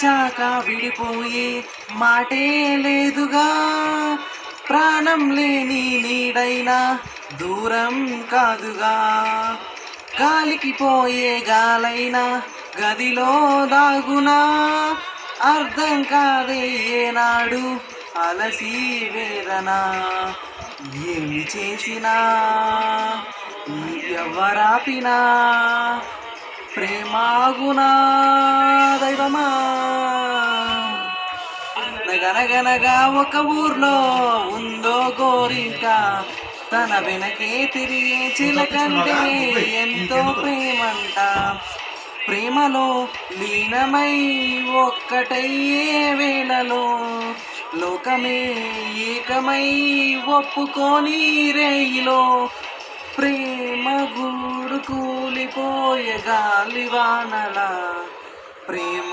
పిలిచాక విడిపోయే మాటే లేదుగా, ప్రాణం లేని నీడైనా దూరం కాదుగా, గాలికి పోయే గాలైనా గదిలో దాగునా, అర్థం కాదే ఏనాడు అలసి వేదన, ఏమి చేసినా ఎవరాపినా ప్రేమాగునా దైవమా. నగనగనగా ఒక ఊర్లో ఉందో గోరింక, తన వెనకే తిరిగే చిలకంటే ఎంతో ప్రేమంట, ప్రేమలో లీనమై ఒక్కటయ్యే వేళలో లోకమే ఏకమై ఒప్పుకొని రేయిలో, ప్రేమ గూడు కూలిపోయే గాలివానల ప్రేమ